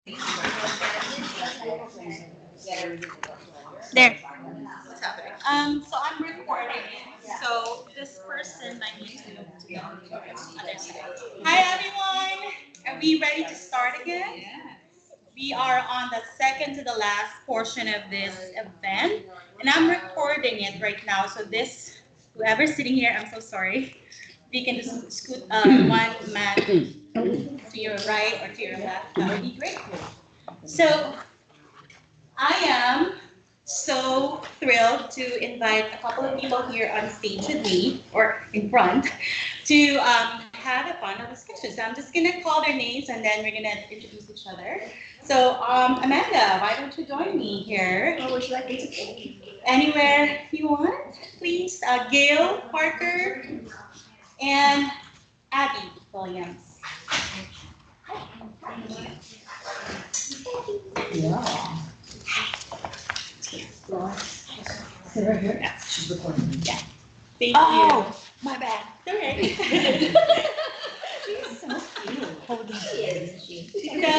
There. What's happening? So I'm recording it. So this person I need to understand. Hi everyone. Are we ready to start again? We are on the second to the last portion of this event, and I'm recording it right now. So this, whoever's sitting here, I'm so sorry. We can just scoot one man to your right or to your left. That would be great. So I am so thrilled to invite a couple of people here on stage with me, or in front, to have a panel discussion. So I'm just gonna call their names and then we're gonna introduce each other. So Amanda, why don't you join me here? Where would you like me to go? Anywhere you want, please. Gail Parker and Abby Williams. Yeah. Sit right here. Yeah. She's recording. Yeah. Thank Oh, my bad. you. Okay. She's so cute. Hold on. She is, isn't she? So,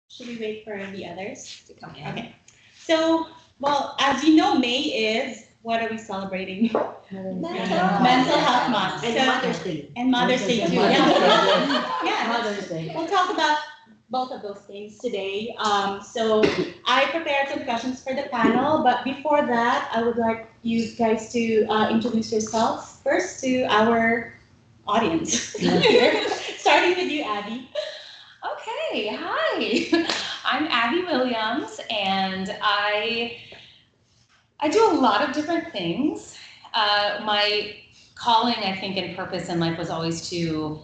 should we wait for the others to come? Okay. So, well, as you know, May is, what are we celebrating? Mental Health Month. And So- Mother's Day. And Mother's Day too. Mother's Yeah. Day. Yeah. Mother's Day. We'll talk about both of those things today. So I prepared some questions for the panel, but before that, I would like you guys to introduce yourselves first to our audience. Starting with you, Abby. Okay, hi. I'm Abby Williams, and I do a lot of different things. My calling, I think, and purpose in life was always to,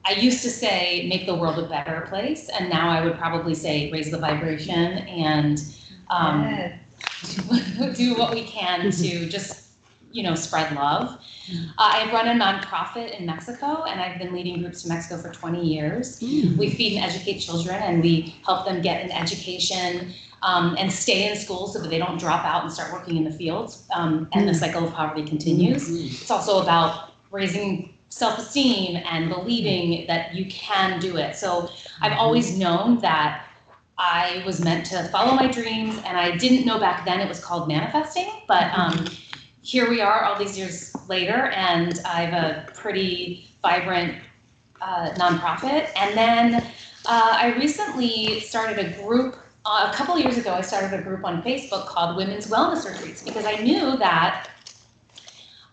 I used to say, make the world a better place, and now I would probably say raise the vibration and do what we can to just, spread love. I run a nonprofit in Mexico, and I've been leading groups to Mexico for 20 years. We feed and educate children, and we help them get an education and stay in school so that they don't drop out and start working in the fields, and the cycle of poverty continues. It's also about raising self-esteem and believing that you can do it. So I've always known that I was meant to follow my dreams, and I didn't know back then it was called manifesting, but here we are all these years later, and I have a pretty vibrant nonprofit. And then I recently started a group, a couple of years ago, I started a group on Facebook called Women's Wellness Retreats, because I knew that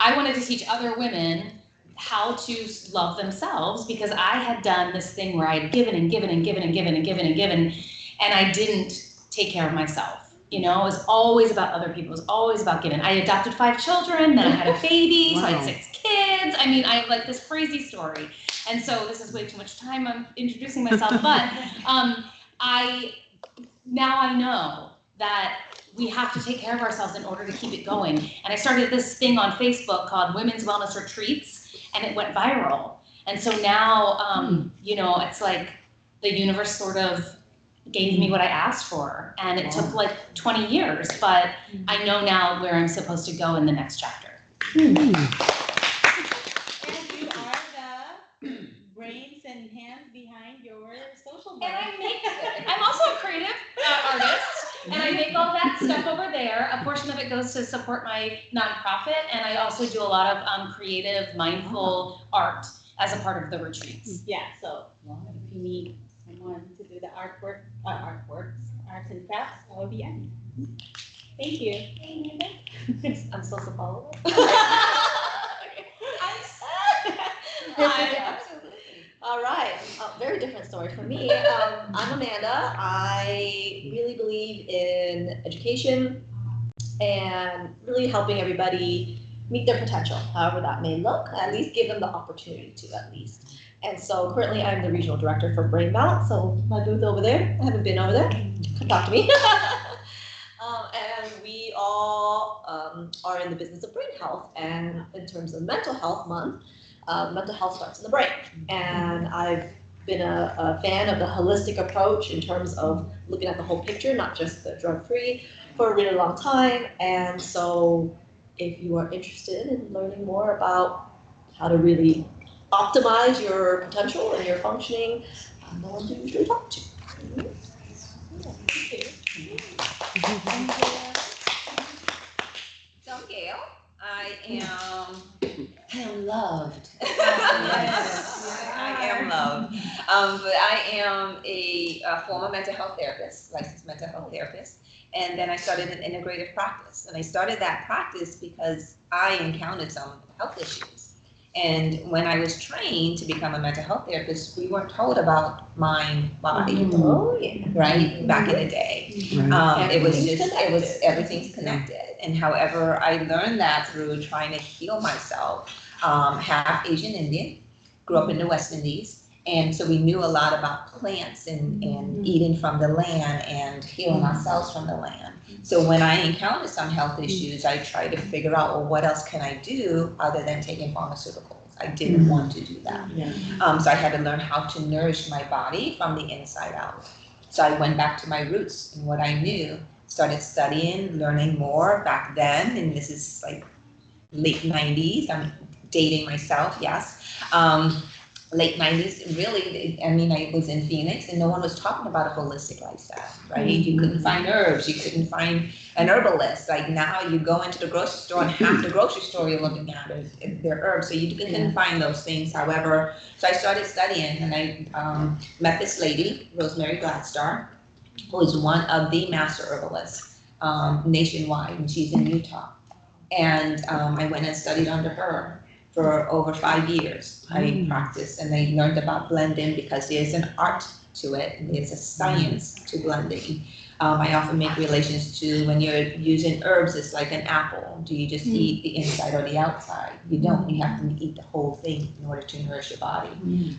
I wanted to teach other women how to love themselves, because I had done this thing where I had given and given and given and given and given and given, and I didn't take care of myself. It was always about other people. It was always about giving. I adopted 5 children, then I had a baby, so I had 6 kids. I mean, I have like this crazy story. And so this is way too much time. I'm introducing myself, but now I know that we have to take care of ourselves in order to keep it going. And I started this thing on Facebook called Women's Wellness Retreats, and it went viral. And so now, it's like the universe sort of gave me what I asked for, and it took like 20 years, but I know now where I'm supposed to go in the next chapter. And you are the brains and hands behind your social media. And I'm also a creative artist, and I make all that stuff over there. A portion of it goes to support my nonprofit, and I also do a lot of creative, mindful art as a part of the retreats. Yeah, so if you need someone to do the artworks, arts and crafts, that would be Annie. Thank you. I'm supposed to follow it? Absolutely. All right. Very different story for me. I'm Amanda. I really believe in education and really helping everybody meet their potential, however that may look, at least give them the opportunity to, at least. And so currently I'm the regional director for Brain Balance, so my booth over there. I haven't been over there. Come talk to me. And we all are in the business of brain health, and in terms of mental health month, mental health starts in the brain. And I've been a fan of the holistic approach in terms of looking at the whole picture, not just the drug-free, for a really long time. And so if you are interested in learning more about how to really optimize your potential and your functioning, I'm the one to usually talk to. So I'm Gail. I am loved. Yes. I am loved. But I am a former mental health therapist, licensed mental health therapist. And then I started an integrative practice. And I started that practice because I encountered some health issues. And when I was trained to become a mental health therapist, we weren't told about mind, body, Oh, yeah. right? Back in the day. It was everything's connected. And however, I learned that through trying to heal myself. Half Asian Indian, grew up in the West Indies. And so we knew a lot about plants and eating from the land and healing ourselves from the land. So when I encountered some health issues, I tried to figure out, well, what else can I do other than taking pharmaceuticals? I didn't want to do that. So I had to learn how to nourish my body from the inside out. So I went back to my roots and what I knew, started studying, learning more back then, and this is like late 90s. I'm dating myself, yes. Late 90s, really, I mean, I was in Phoenix and no one was talking about a holistic lifestyle, right? You couldn't find herbs, you couldn't find an herbalist. Like now you go into the grocery store and half the grocery store you're looking at is their herbs, so you couldn't find those things. However, so I started studying and I met this lady, Rosemary Gladstar, who is one of the master herbalists nationwide, and she's in Utah. And I went and studied under her for over 5 years. I practiced and I learned about blending because there's an art to it and there's a science to blending. I often make relations to when you're using herbs, it's like an apple. Do you just eat the inside or the outside? You don't. You have to eat the whole thing in order to nourish your body.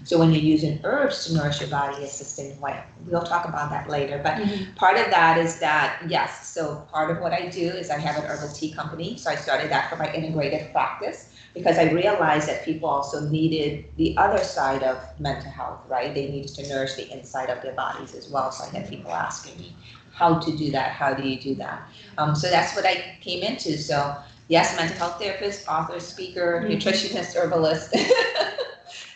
So when you're using herbs to nourish your body, it's the same way. We'll talk about that later. But part of that is that, yes, so part of what I do is I have an herbal tea company. So I started that for my integrative practice because I realized that people also needed the other side of mental health, right? They needed to nourish the inside of their bodies as well. So I had people asking me, how to do that, how do you do that? So that's what I came into. So yes, mental health therapist, author, speaker, nutritionist, herbalist.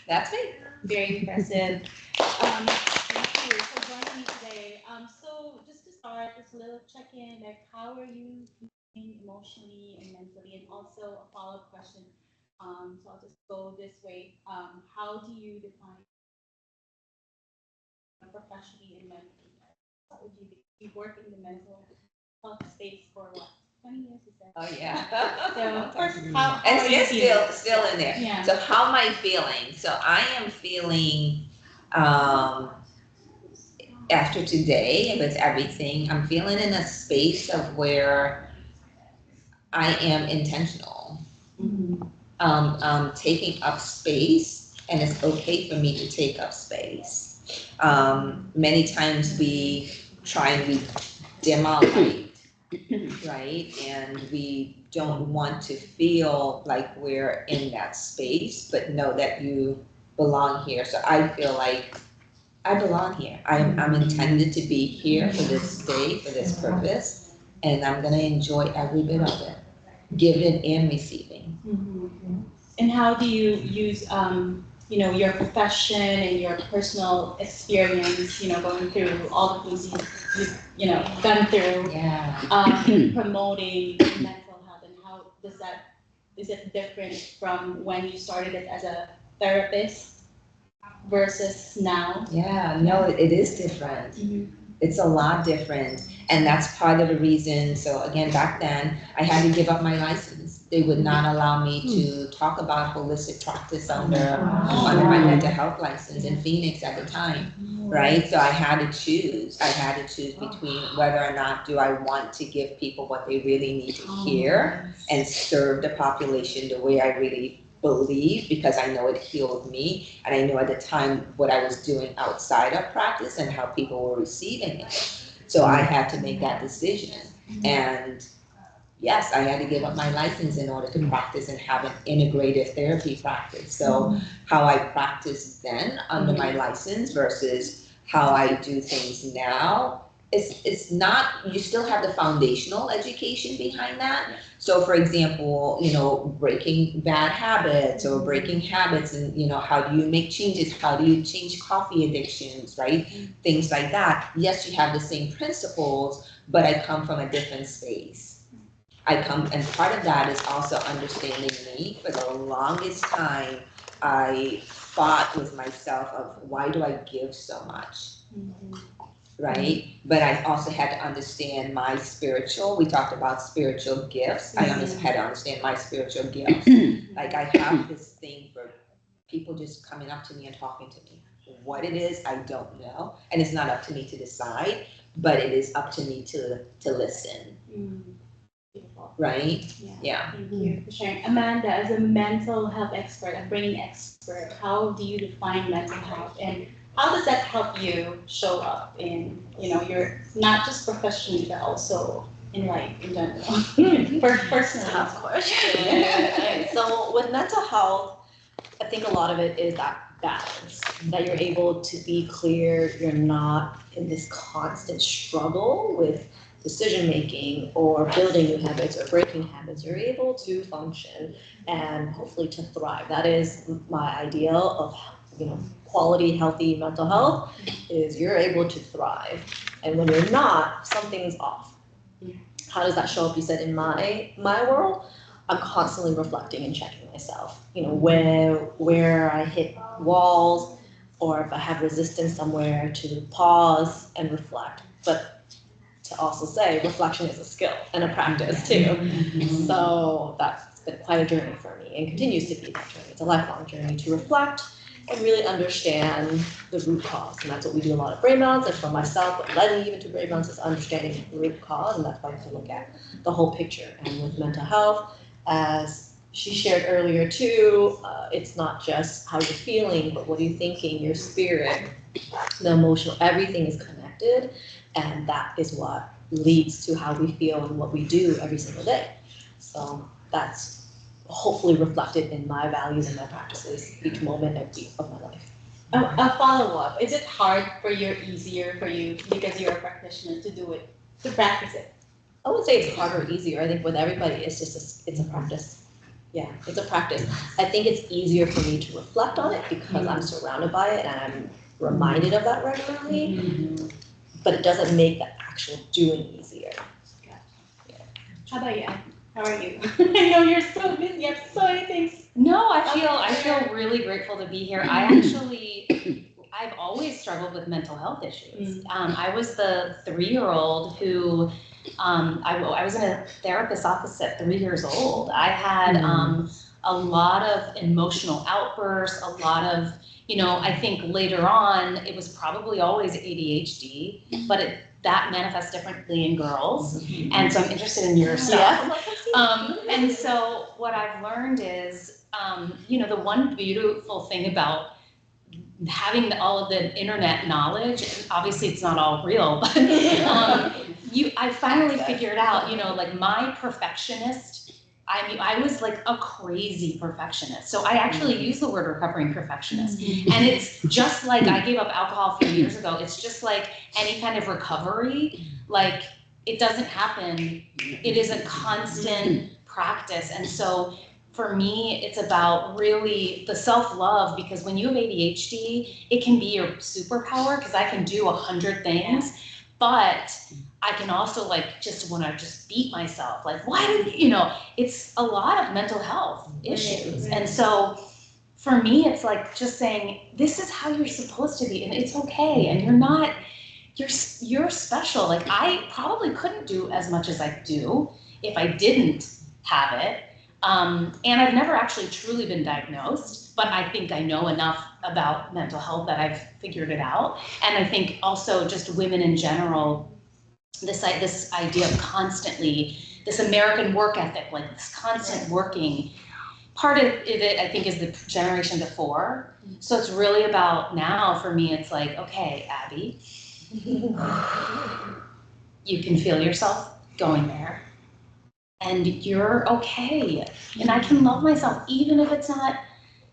That's me. Very impressive. Thank you for joining me today. So just to start, just a little check-in, like how are you feeling emotionally and mentally, and also a follow-up question. So I'll just go this way. How do you define professionally and mentally? How would you be working in the mental health space for what? 20 years, you said? Oh yeah. So first, how And are you it's feeling? still in there. Yeah. So how am I feeling? So I am feeling after today with everything, I'm feeling in a space of where I am intentional. Taking up space, and it's okay for me to take up space. Many times we try and we dim our light, right? And we don't want to feel like we're in that space, but know that you belong here. So I feel like I belong here. I'm intended to be here for this day, for this purpose, and I'm gonna enjoy every bit of it, giving and receiving. And how do you use, your profession and your personal experience, going through all the things you've gone through, Yeah. promoting mental health, and how is it different from when you started it as a therapist versus now? Yeah, no, it is different. It's a lot different. And that's part of the reason. So again, back then, I had to give up my license. They would not allow me to talk about holistic practice under my mental health license in Phoenix at the time, right? So I had to choose. I had to choose between whether or not do I want to give people what they really need to hear and serve the population the way I really believe, because I know it healed me, and I know at the time what I was doing outside of practice and how people were receiving it. So I had to make that decision. And yes, I had to give up my license in order to practice and have an integrative therapy practice. So how I practiced then under my license versus how I do things now it's not, you still have the foundational education behind that. So for example, breaking bad habits or breaking habits, and how do you make changes? How do you change coffee addictions, right? Things like that. Yes, you have the same principles, but I come from a different space. And part of that is also understanding me. For the longest time, I fought with myself of why do I give so much? Right? But I also had to understand we talked about spiritual gifts. I had to understand my spiritual gifts. Like I have this thing for people just coming up to me and talking to me. What it is, I don't know. And it's not up to me to decide, but it is up to me to listen. Beautiful. Right? Yeah. Thank you for sharing. Amanda, as a mental health expert, a brain expert, how do you define mental health, and how does that help you show up in, your not just professionally but also in life in general? Personally. Tough question. So with mental health, I think a lot of it is that balance, that you're able to be clear, you're not in this constant struggle with decision making or building new habits or breaking habits. You're able to function and hopefully to thrive. That is my ideal of quality, healthy mental health, is you're able to thrive. And when you're not, something's off. How does that show up? You said in my world, I'm constantly reflecting and checking myself. Where I hit walls, or if I have resistance somewhere, to pause and reflect. But to also say, reflection is a skill and a practice too. So that's been quite a journey for me and continues to be that journey. It's a lifelong journey to reflect and really understand the root cause. And that's what we do a lot of brain balance. And for myself, what led me even to brain balance is understanding the root cause. And that's why we look at the whole picture. And with mental health, as she shared earlier too, it's not just how you're feeling, but what are you thinking, your spirit, the emotional, everything is connected. And that is what leads to how we feel and what we do every single day. So that's hopefully reflected in my values and my practices each moment of my life. A follow-up. Is it hard for you or easier for you, because you're a practitioner, to do it, to practice it? I would say it's harder or easier. I think with everybody, it's just it's a practice. Yeah, it's a practice. I think it's easier for me to reflect on it because I'm surrounded by it and I'm reminded of that regularly. But it doesn't make the actual doing easier. How about you? How are you? I know you're so busy. You have so many things. No, I feel really grateful to be here. I've always struggled with mental health issues. I was the 3-year-old who, I was in a therapist's office at 3 years old. I had a lot of emotional outbursts, a lot of, I think later on it was probably always ADHD, but that manifests differently in girls. And so I'm interested in your stuff. And so what I've learned is, the one beautiful thing about having all of the internet knowledge, and obviously it's not all real, but I finally figured out, like my perfectionist, I was like a crazy perfectionist. So I actually use the word recovering perfectionist. And it's just like I gave up alcohol a few years ago. It's just like any kind of recovery, like it doesn't happen. It is a constant practice. And so for me, it's about really the self-love, because when you have ADHD, it can be your superpower because I can do 100 things, but I can also just want to just beat myself. Like, why did it's a lot of mental health issues. And so for me, it's like just saying, this is how you're supposed to be and it's okay. And you're special. Like I probably couldn't do as much as I do if I didn't have it. And I've never actually truly been diagnosed, but I think I know enough about mental health that I've figured it out. And I think also just women in general, this idea of constantly, this American work ethic, like this constant working, part of it I think is the generation before. So it's really about now for me, it's like, okay, Abby, you can feel yourself going there. And you're okay. And I can love myself, even if it's not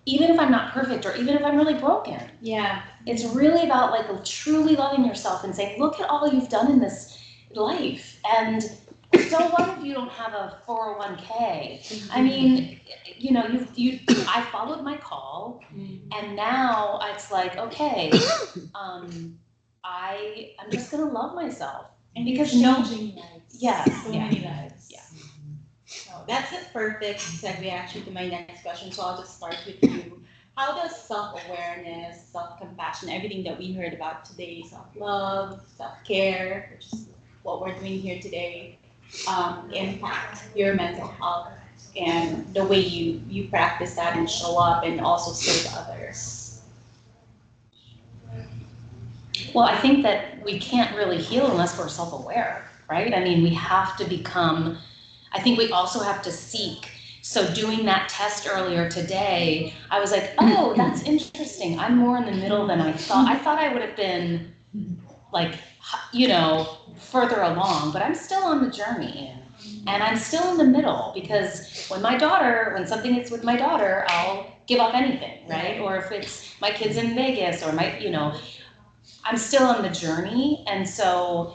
even if I'm not perfect or even if I'm really broken. Yeah. It's really about like truly loving yourself and saying, look at all you've done in this life. And so what if you don't have a 401k? I mean, you know, I followed my call, and now it's like, okay, I'm just gonna love myself. And because you're changing lives. Yeah, So yeah, many lives. yeah. So that's a perfect segue actually to my next question. So I'll just start with you. How does self-awareness, self-compassion, everything that we heard about today, self-love, self-care, which is what we're doing here today, impact your mental health and the way you practice that and show up and also serve others? Well, I think that we can't really heal unless we're self-aware, right? I mean, we have to become, I think we also have to seek. So doing that test earlier today, I was like, oh, that's interesting. I'm more in the middle than I thought. I thought I would have been like, you know, further along, but I'm still on the journey. And I'm still in the middle because when something is with my daughter, I'll give up anything, right? Or if it's my kids in Vegas or you know, I'm still on the journey. And so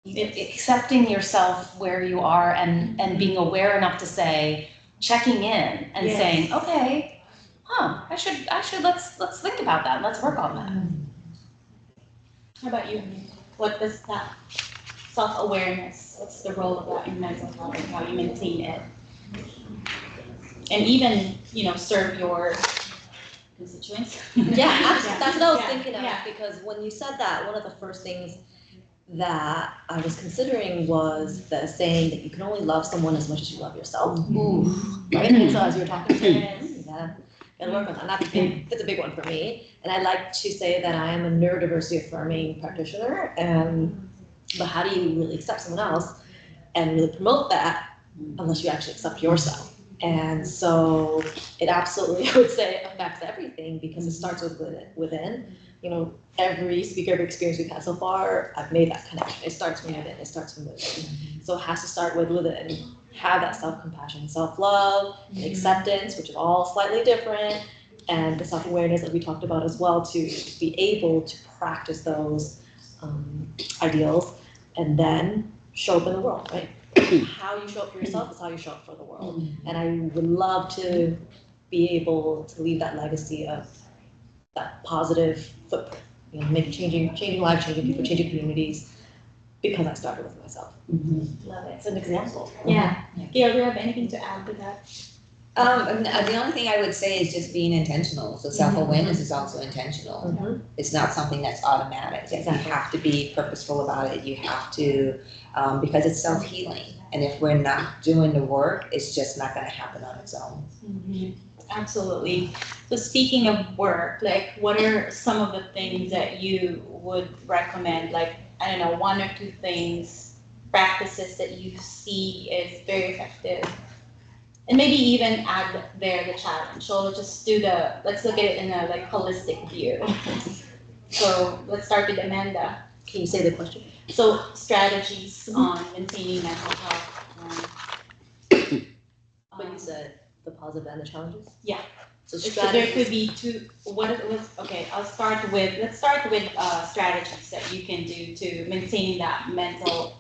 accepting yourself where you are and being aware enough to say, checking in and saying, okay, let's think about that. Let's work on that. How about you? What does that self-awareness, what's the role of that in mental health and how you maintain it? And even, you know, serve your constituents? Yeah, that's what I was Yeah, thinking of, yeah. because when you said that, one of the first things that I was considering was the saying that you can only love someone as much as you love yourself. Ooh, right? And so as you were talking to him, gotta work on that. That's a big one for me. And I like to say that I am a neurodiversity affirming practitioner. But how do you really accept someone else and really promote that unless you actually accept yourself? And so it absolutely, I would say, affects everything because it starts within. You know, every speaker, every experience we've had so far, I've made that connection. It starts from within. It starts from within. So it has to start with within. Have that self-compassion, self-love, and acceptance, which is all slightly different, and the self-awareness that we talked about as well, to be able to practice those ideals and then show up in the world, right? How you show up for yourself is how you show up for the world. And I would love to be able to leave that legacy of that positive footprint, you know, changing lives, changing people, changing communities, because I started with myself. Love it. It's an example. Yeah. Gail, do you have anything to add to that? The only thing I would say is just being intentional. So self-awareness is also intentional. It's not something that's automatic. You have to be purposeful about it. You have to, because it's self-healing. And if we're not doing the work, it's just not going to happen on its own. Absolutely. So speaking of work, like what are some of the things that you would recommend? Like, I don't know, one or two things, practices that you see is very effective. And maybe even add there the challenge. So let's look at it in a like holistic view. So let's start with Amanda. Can you say the question? So strategies on maintaining mental health. When you said the positive and the challenges? Yeah. So There strategies. could be two. Okay, let's start with strategies that you can do to maintain that mental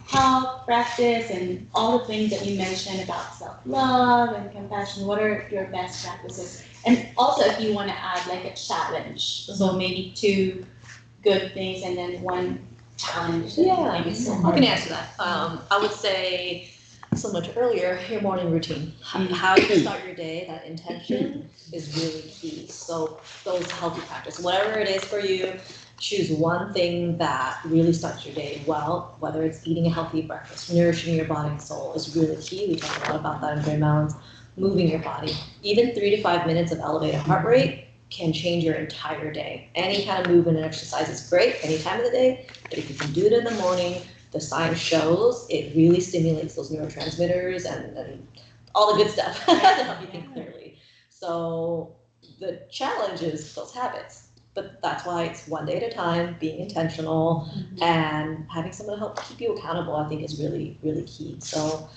health practice and all the things that you mentioned about self-love and compassion. What are your best practices? And also if you want to add like a challenge, so maybe two good things and then one challenge. Yeah, Maybe so I hard. can answer that. I would say, similar to earlier, your morning routine. How you start your day, that intention is really key. So those healthy practices, whatever it is for you, choose one thing that really starts your day well, whether it's eating a healthy breakfast, nourishing your body and soul is really key. We talk a lot about that in Grey Mountains. Moving your body. Even 3 to 5 minutes of elevated heart rate can change your entire day. Any kind of movement and exercise is great any time of the day, but if you can do it in the morning, the science shows it really stimulates those neurotransmitters and all the good stuff to help you think clearly. So the challenge is those habits, but that's why it's one day at a time, being intentional, and having someone help keep you accountable, I think is really, really key. So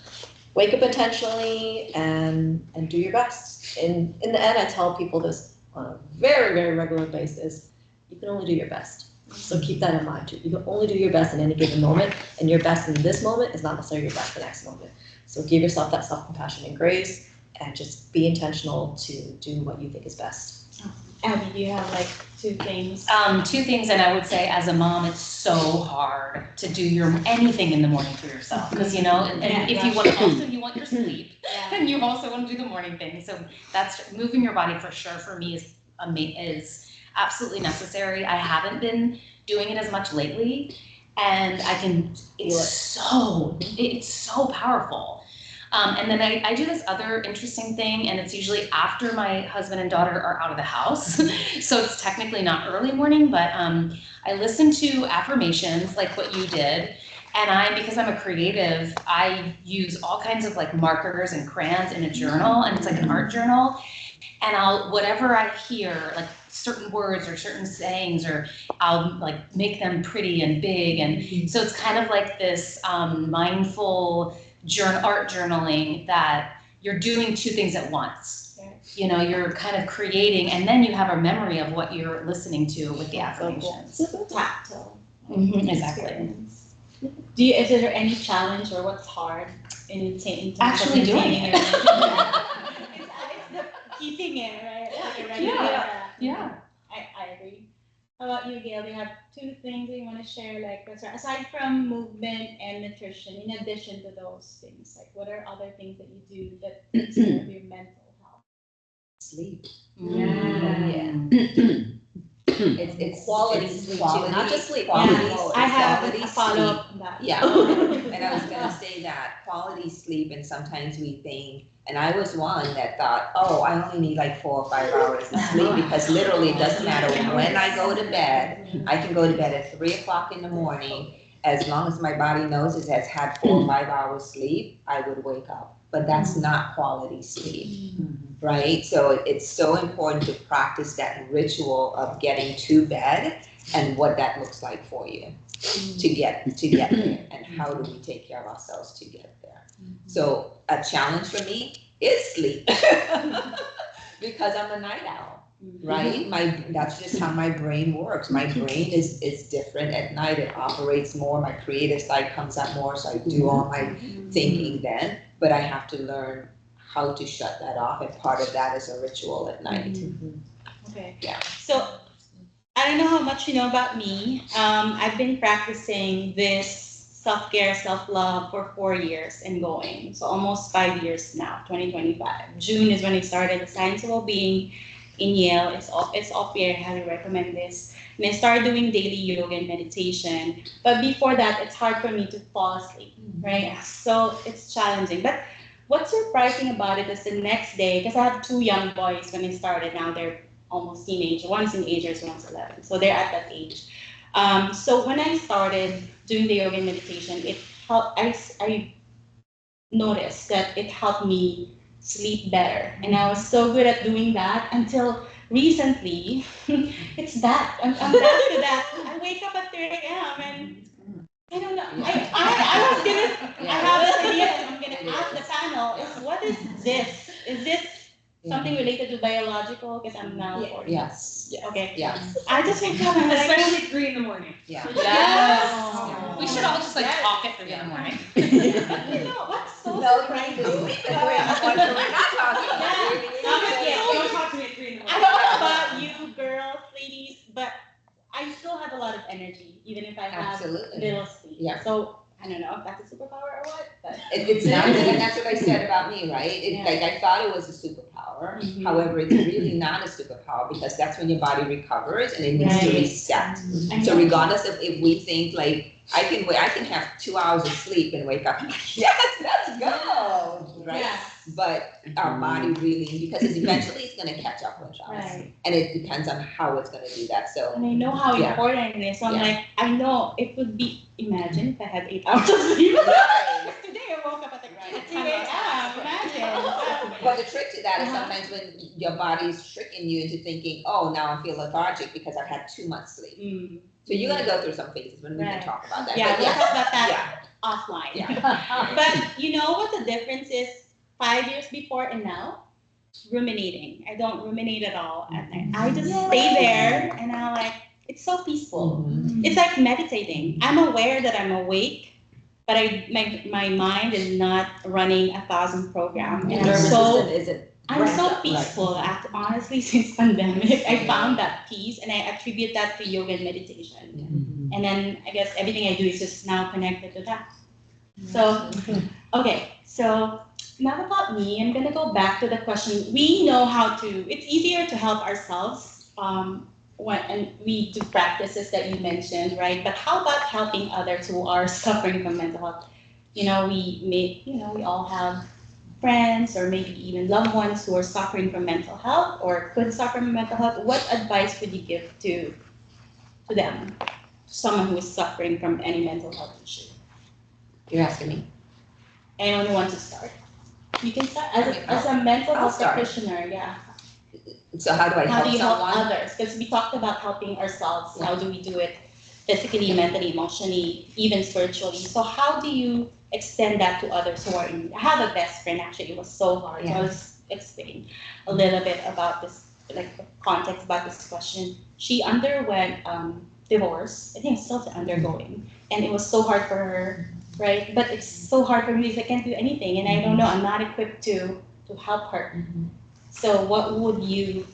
wake up intentionally and do your best. In the end, I tell people this on a very, very regular basis. You can only do your best. So keep that in mind too. You can only do your best in any given moment, and your best in this moment is not necessarily your best the next moment. So give yourself that self-compassion and grace, and just be intentional to do what you think is best. Abby, do you have like two things? Two things, and I would say as a mom, it's so hard to do anything in the morning for yourself, because you know, and if you want you want your sleep, and you also want to do the morning thing. So that's moving your body for sure. For me is absolutely necessary. I haven't been doing it as much lately, and it's so powerful. And then I do this other interesting thing, and it's usually after my husband and daughter are out of the house. So it's technically not early morning, but I listen to affirmations like what you did. And because I'm a creative, I use all kinds of like markers and crayons in a journal, and it's like an art journal. And whatever I hear, like certain words or certain sayings, or I'll like make them pretty and big. And so it's kind of like this mindful art journaling that you're doing two things at once. You know, you're kind of creating, and then you have a memory of what you're listening to with the affirmations. Tactile. Exactly. Is there any challenge or what's hard in Actually doing it? It's the keeping it, right? Yeah. I agree. How about you, Gail? Do you have two things that you want to share, like aside from movement and nutrition, in addition to those things? Like, what are other things that you do that takes care of your mental health? Sleep. It's quality sleep too, not just sleep. I have quality a follow-up on that. Yeah, and I was gonna say that quality sleep, and sometimes we think, and I was one that thought, oh, I only need like 4 or 5 hours of sleep, because literally it doesn't matter when I go to bed. I can go to bed at 3 o'clock in the morning, as long as my body knows it has had 4 or 5 hours sleep, I would wake up. But that's not quality sleep, right? So it's so important to practice that ritual of getting to bed and what that looks like for you to get there, and how do we take care of ourselves to get there. So a challenge for me is sleep because I'm a night owl, right? That's just how my brain works. My brain is different at night. It operates more. My creative side comes up more, so I do all my thinking then. But I have to learn how to shut that off, and part of that is a ritual at night. Okay. Yeah. So I don't know how much you know about me. I've been practicing this self-care, self-love for 4 years and going. So almost 5 years now, 2025. June is when I started the Science of Wellbeing in Yale. It's up here. I highly recommend this. And I started doing daily yoga and meditation. But before that, it's hard for me to fall asleep, right? So it's challenging. But what's surprising about it is the next day, because I have 2 young boys when I started. Now they're almost teenage. One is teenagers, one's 11. So they're at that age. So when I started doing the yoga and meditation, it helped. I noticed that it helped me sleep better, and I was so good at doing that until recently. It's that I'm back to that. I wake up at 3 a.m. and I don't know. I was gonna. I have this idea, and I'm gonna ask the panel: is what is this? Is this something related to biological? Because I'm now 40. Yes. Okay. Yes. I just wake up and I'm like, Especially 3 in the morning. Yeah. Yes. We should all just like talk at 3 in the morning. you know what's so No, surprising? we've been doing this one, so we're not talking about it. Don't talk to me at 3 in the I morning. don't know about you girls, ladies, but I still have a lot of energy, even if I have Absolutely. little sleep. Yeah. So I don't know if that's a superpower or what, but It's not, and that's what I said about me, right? Like I thought it was a superpower. However, it's really not a superpower, because that's when your body recovers and it needs to reset. So regardless of if we think like I can have 2 hours of sleep and wake up, yes, let's go, right? Yeah. But our body really, because eventually it's going to catch up with us, Right. and it depends on how it's going to do that. So And I know how Yeah. important it is. So I'm Yeah. like, I know it would be. Imagine if I had 8 hours of sleep. Right. Today I woke up at like Right. 3 a.m. Imagine. But the trick to that is sometimes when your body's tricking you into thinking, oh, now I feel lethargic because I've had too much sleep. So you're gonna go through some phases when we can Right. talk about that. Yeah, But we'll talk about that yeah, offline. yeah. But you know what the difference is 5 years before and now? Ruminating. I don't ruminate at all at night. I just stay there and I'm like, it's so peaceful. Mhm. It's like meditating. I'm aware that I'm awake, but my mind is not running 1,000 programs. And Your I'm nervous so system isn't I'm ramped so up, right? peaceful. Honestly, since pandemic, I found that peace, and I attribute that to yoga and meditation. And then I guess everything I do is just now connected to that. So, okay, so now about me, I'm gonna go back to the question. We know how to. It's easier to help ourselves when and we do practices that you mentioned, right? But how about helping others who are suffering from mental health? We all have friends or maybe even loved ones who are suffering from mental health or could suffer from mental health. What advice would you give to them, someone who is suffering from any mental health issue? You're asking me. Anyone who wants to start? You can start Okay, as a mental I'll health start. practitioner. Yeah. So how do I How help do you help someone? others? Because we talked about helping ourselves. How do we do it physically, mentally, emotionally, even spiritually? So how do you extend that to others who are in need? I have a best friend actually. It was so hard. So Yeah. I was explaining a little bit about this, like the context about this question. She underwent divorce. I think it's still undergoing, and it was so hard for her, right? But it's so hard for me because I can't do anything, and I don't know. I'm not equipped to help her. So what would you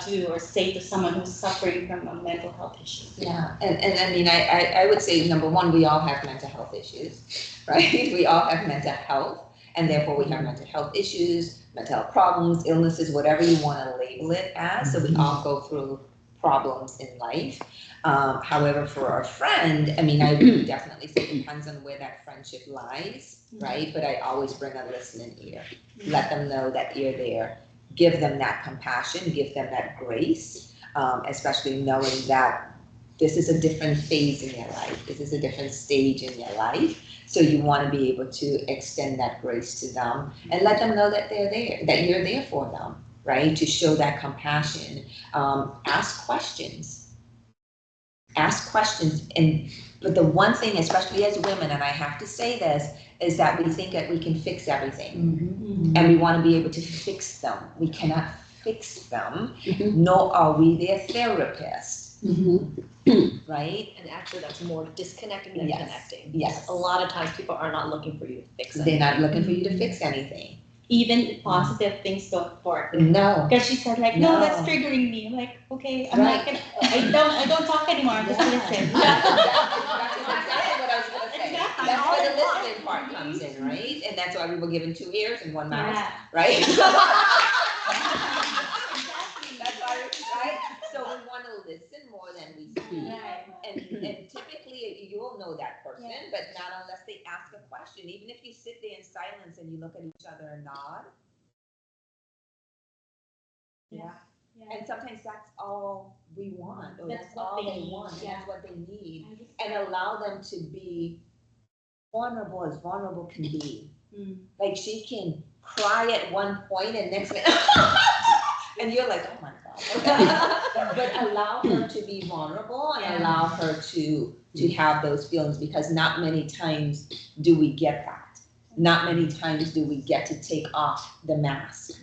do or say to someone who's suffering from a mental health issue? Yeah, and I mean, I would say, number one, we all have mental health issues, right? We all have mental health, and therefore we have mental health issues, mental health problems, illnesses, whatever you want to label it as. So we all go through problems in life. However, for a friend, I mean, I would definitely say it depends on where that friendship lies, right? But I always bring a listening ear. Let them know that you're there. Give them that compassion, give them that grace, especially knowing that this is a different phase in your life. This is a different stage in your life. So you want to be able to extend that grace to them and let them know that they're there, that you're there for them, right? To show that compassion. Ask questions. Ask questions. But the one thing, especially as women, and I have to say this, is that we think that we can fix everything. And we want to be able to fix them. We cannot fix them, nor are we their therapist, right? And actually, that's more disconnecting than Yes. connecting. Yes. A lot of times people are not looking for you to fix it. They're not looking for you to fix anything. Even positive things don't work. No. Because she said like, no, No. that's triggering me. I'm like, okay, I'm Right. not gonna. I don't talk anymore. I'm just listen. That's exactly what I was gonna say. Exactly. That's where the listening part comes in, right? And that's why we were given 2 ears and 1 mouth, Yeah. right? Exactly. That's why, right? So we want to listen more than we speak. Right. And typically you'll know that person, but not unless they ask a question. Even if you sit there in silence and you look at each other and nod. Yeah. And sometimes that's all we want, or That's that's what all they they need, want, and yeah. that's what they need. And allow them to be vulnerable as vulnerable can be. Like she can cry at one point and next minute, and you're like, oh my God. But allow her to be vulnerable and Yeah. allow her to have those feelings, because not many times do we get that. Not many times do we get to take off the mask,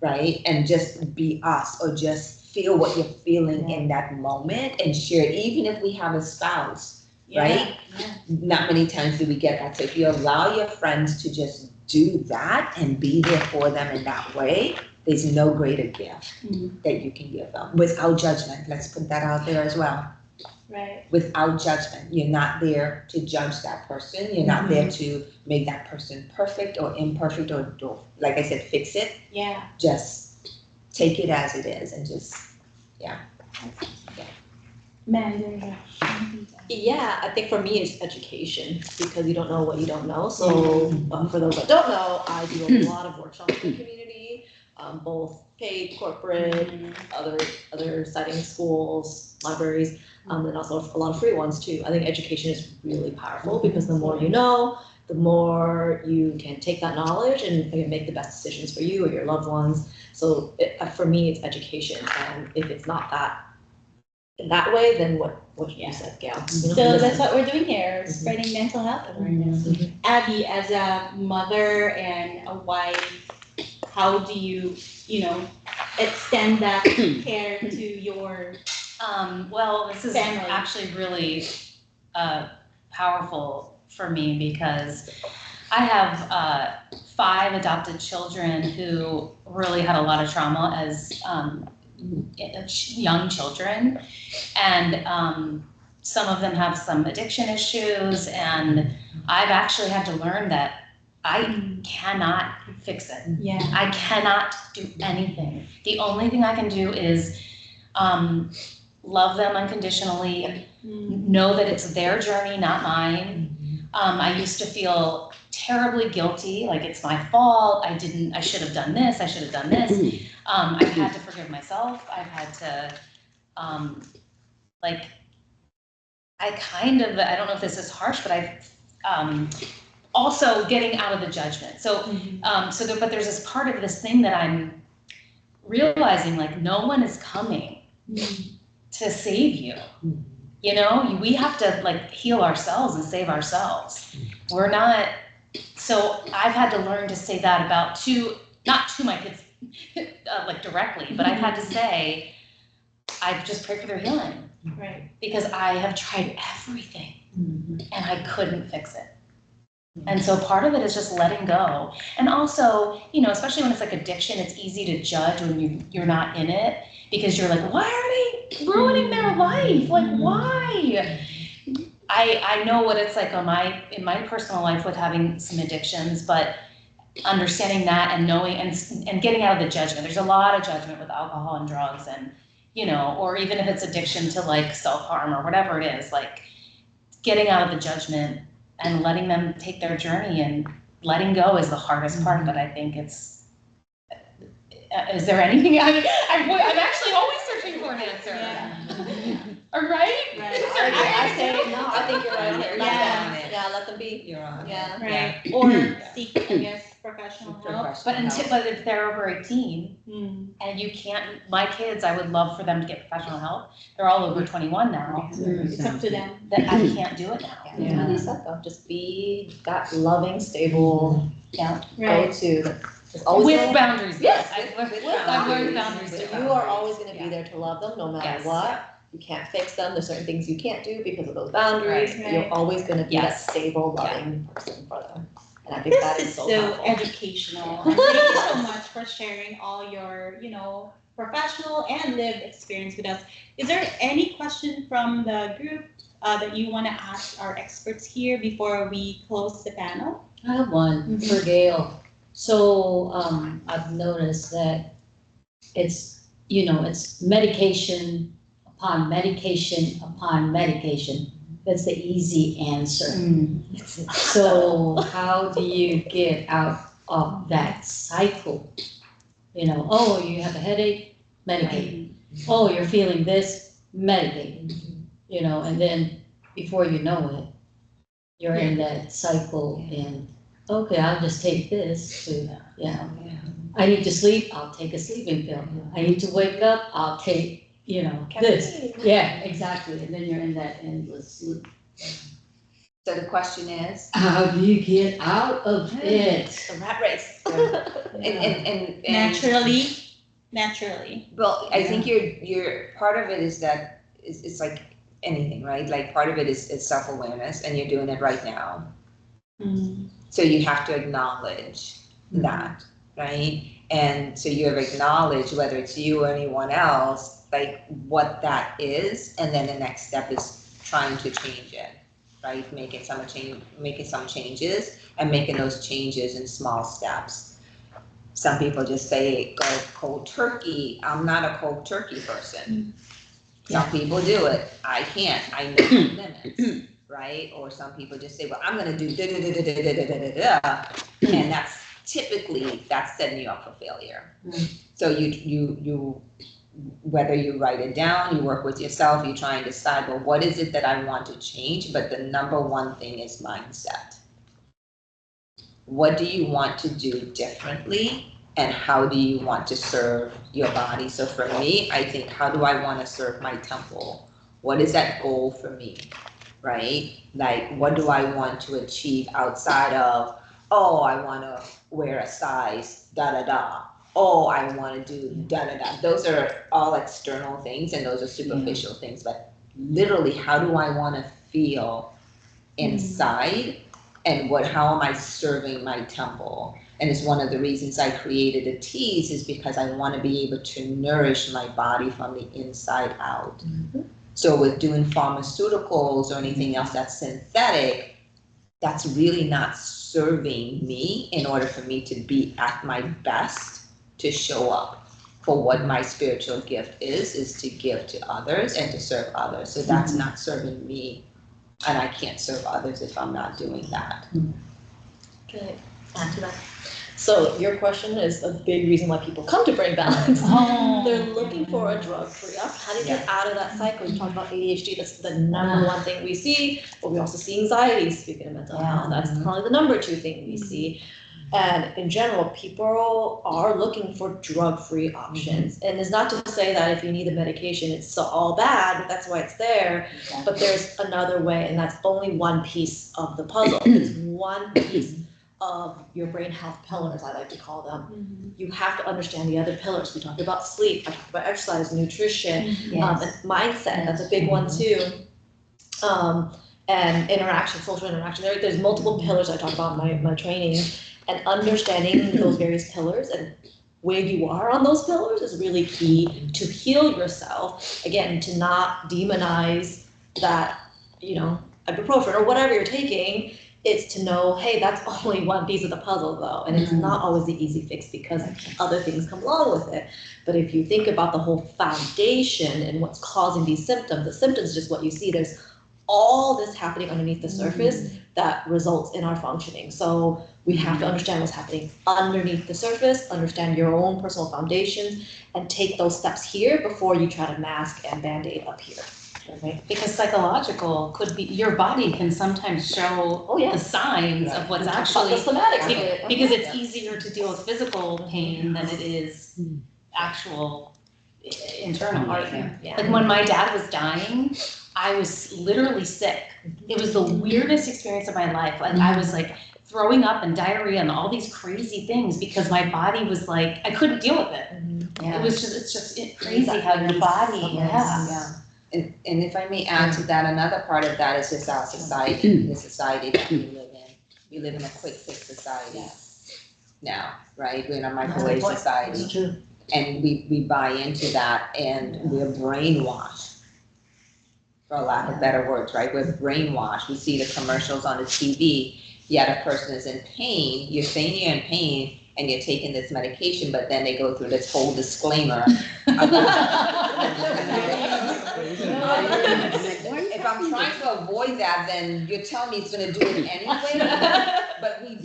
right? And just be us, or just feel what you're feeling in that moment and share it, even if we have a spouse, right? Yeah. Not many times do we get that. So if you allow your friends to just do that and be there for them in that way, there's no greater gift that you can give them without judgment. Let's put that out there as well. Right. Without judgment. You're not there to judge that person. You're not there to make that person perfect or imperfect or, like I said, fix it. Yeah. Just take it as it is and just, Man, Yeah, I think for me it's education, because you don't know what you don't know. So for those that don't know, I do a lot of workshops in the community, both paid, corporate, other settings, schools, libraries, and also a lot of free ones too. I think education is really powerful, because the more you know, the more you can take that knowledge and make the best decisions for you or your loved ones. So for me, it's education, and if it's not that, in that way than what Yeah. you said, Gail. So that's what we're doing here, spreading mental health awareness. Abby, as a mother and a wife, how do you, extend that care to your Well, this is family? actually really powerful for me because I have 5 adopted children who really had a lot of trauma as young children, and some of them have some addiction issues, and I've actually had to learn that I cannot fix it. Yeah. I cannot do anything. The only thing I can do is love them unconditionally, know that it's their journey, not mine. I used to feel terribly guilty, like it's my fault, I should have done this, I should have done this. I've had to forgive myself, I've had to, I don't know if this is harsh, but I've, also getting out of the judgment. But there's this part of this thing that I'm realizing, like, no one is coming to save you. You know, we have to like heal ourselves and save ourselves. We're not, so I've had to learn to say that about not to my kids like directly, but I've had to say, I just pray for their healing. Right. Because I have tried everything and I couldn't fix it. And so part of it is just letting go. And also, especially when it's like addiction, it's easy to judge when you're not in it, because you're like, why are they ruining their life? Like, why? I know what it's like in my personal life with having some addictions, but understanding that and knowing and getting out of the judgment. There's a lot of judgment with alcohol and drugs, and or even if it's addiction to like self-harm or whatever it is, like getting out of the judgment and letting them take their journey, and letting go is the hardest part, but I think it's, is there anything, I'm actually always searching for an answer. Yeah. Right? I say, no, I think you're right here. Yeah. Yeah, let them be. You're on. Yeah. Right. Or seek, I guess, professional help. But if they're over 18 and you can't, my kids, I would love for them to get professional help. They're all over 21 now. It's up to them. That I can't do it now. Yeah. Like you said, though, just be that loving, stable Yeah. Right. go-to. It's always With gonna- boundaries. Yes, I've learned boundaries So too. you are always going to be there to love them no matter Yes. what. You can't fix them. There's certain things you can't do because of those boundaries. Right. You're always going to be Yes. that stable, loving person for them. And I think that This is is so so helpful. educational. And thank you so much for sharing all your, professional and lived experience with us. Is there any question from the group that you want to ask our experts here before we close the panel? I have one for Gail. So, I've noticed that it's medication upon medication upon medication. That's the easy answer. So how do you get out of that cycle? Oh, you have a headache, medicate. Oh, you're feeling this, medicate. And then before you know it, you're in that cycle, and okay, I'll just take this to, I need to sleep, I'll take a sleeping pill. I need to wake up, I'll take, this. Yeah, exactly, and then you're in that endless sleep. So the question is, How do you get out of it? The rat race. and Naturally. well, I think you're part of it is that it's like anything, right? Like part of it is self-awareness, and you're doing it right now. So you have to acknowledge that, right? And so you have acknowledged, whether it's you or anyone else, like what that is, and then the next step is trying to change it, right? Making some changes, and making those changes in small steps. Some people just say go cold turkey. I'm not a cold turkey person. Some people do it. I can't. I know my limits, right? Or some people just say, well, I'm gonna do da da da da da da da da da, and that's typically setting you up for failure. So you whether you write it down, you work with yourself, you try and decide, well, what is it that I want to change? But the number one thing is mindset. What do you want to do differently, and how do you want to serve your body? So for me, I think, how do I want to serve my temple? What is that goal for me, right? Like, what do I want to achieve outside of, oh, I want to wear a size, da da da. Oh, I want to do da da da. Those are all external things and those are superficial things. But literally, how do I want to feel inside? And how am I serving my temple? And it's one of the reasons I created a tease is because I want to be able to nourish my body from the inside out. So with doing pharmaceuticals or anything else that's synthetic, that's really not serving me in order for me to be at my best to show up for what my spiritual gift is to give to others and to serve others. So that's not serving me, and I can't serve others if I'm not doing that. Can I add to that? So your question is a big reason why people come to Brain Balance. They're looking for a drug-free option. How do you get out of that cycle? You talked about ADHD, that's the number one thing we see, but we also see anxiety, speaking of mental health, that's probably the number two thing we see. And in general, people are looking for drug-free options. And it's not to say that if you need the medication, it's all bad, that's why it's there. But there's another way, and that's only one piece of the puzzle. It's one piece of your brain health pillars, I like to call them. You have to understand the other pillars. We talked about sleep, I talked about exercise, nutrition, and mindset, that's a big one too. And interaction, social interaction. There's multiple pillars I talk about in my training. And understanding those various pillars and where you are on those pillars is really key to heal yourself. Again, to not demonize that, ibuprofen or whatever you're taking. It's to know, hey, that's only one piece of the puzzle though. And it's not always the easy fix because other things come along with it. But if you think about the whole foundation and what's causing these symptoms, the symptoms is just what you see. There's all this happening underneath the surface that results in our functioning. So we have to understand what's happening underneath the surface, understand your own personal foundations, and take those steps here before you try to mask and band-aid up here. Okay? Because psychological could be, your body can sometimes show the signs of what's actually, the somatics of it. because it's easier to deal with physical pain than it is actual internal pain. Like when my dad was dying, I was literally sick. It was the weirdest experience of my life. Like I was like throwing up and diarrhea and all these crazy things because my body was like, I couldn't deal with it. It was just, it's just crazy how your body, And if I may add to that, another part of that is just our society, the society that we live in. We live in a quick fix society now, right? We're in a microwave society. And we buy into that and we're brainwashed, for lack of better words, right? We're brainwashed. We see the commercials on the TV, yet a person is in pain. You're saying you're in pain and you're taking this medication, but then they go through this whole disclaimer. If I'm trying to avoid that, then you're telling me it's gonna do it anyway. But we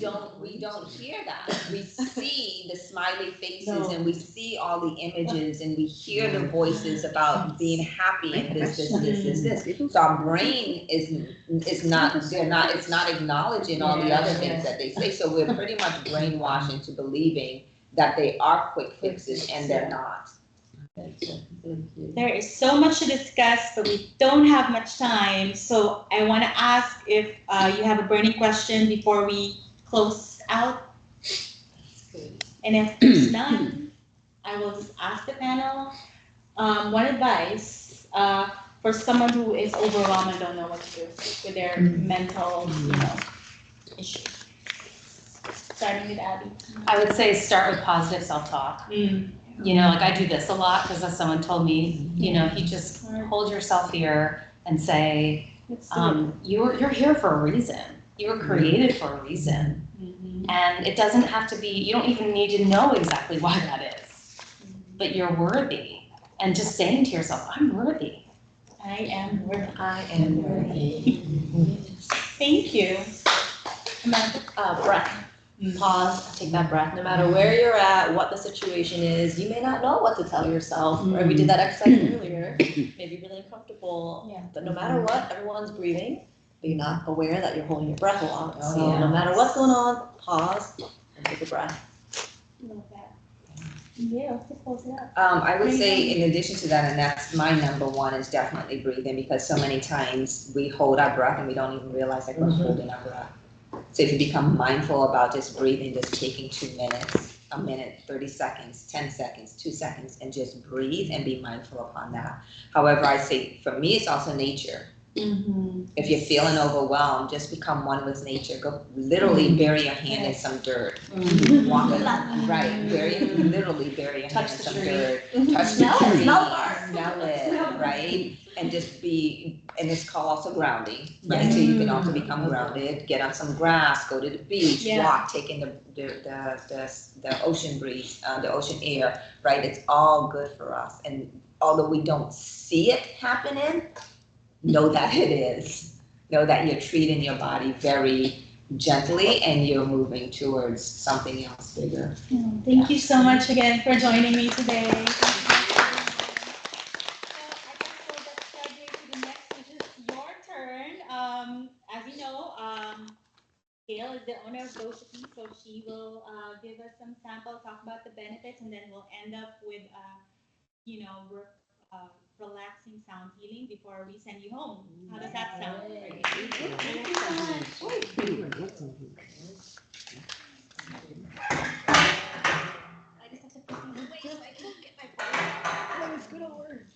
don't hear that. We see the smiley faces and we see all the images and we hear the voices about being happy and this. So our brain is not acknowledging all the other things that they say. So we're pretty much brainwashed into believing that they are quick fixes and they're not. There is so much to discuss, but we don't have much time. So I want to ask if you have a burning question before we close out. And if there's none, I will just ask the panel. One advice for someone who is overwhelmed and don't know what to do with their mental, issues. Starting with Abby. I would say start with positive self-talk. Like I do this a lot because someone told me, you just hold yourself here and say, you're here for a reason. You were created for a reason. And it doesn't have to be, you don't even need to know exactly why that is. But you're worthy. And just saying to yourself, I'm worthy. I am worthy. I am worthy. Thank you. Breath. Pause, take that breath. No matter where you're at, what the situation is, you may not know what to tell yourself. Or we did that exercise earlier. Maybe really uncomfortable. But no matter what, everyone's breathing. But you're not aware that you're holding your breath a lot. So no matter what's going on, pause and take a breath. Love that. Yeah, to close it up. I would say in addition to that, and that's my number one, is definitely breathing, because so many times we hold our breath and we don't even realize that we're holding our breath. So if you become mindful about just breathing, just taking 2 minutes, a minute, 30 seconds, 10 seconds, 2 seconds, and just breathe and be mindful upon that. However, I say for me, it's also nature. If you're feeling overwhelmed, just become one with nature. Go literally bury your hand in some dirt. Walk right, literally bury your hand in some dirt. Touch the tree, smell it, right? And just be, and it's called also grounding, right? So you can also become grounded. Get on some grass, go to the beach, walk, take in the ocean breeze, the ocean air, right? It's all good for us. And although we don't see it happening, know that it is. Know that you're treating your body very gently and you're moving towards something else bigger. Thank you so much again for joining me today. So let's segue to the next, which is your turn. As you know, Gail is the owner of Go Cookie, so she will give us some sample, talk about the benefits, and then we'll end up with uh, relaxing sound healing before we send you home. How does that sound? Thank you so much. I just have to wait so I can get my phone. That was good words.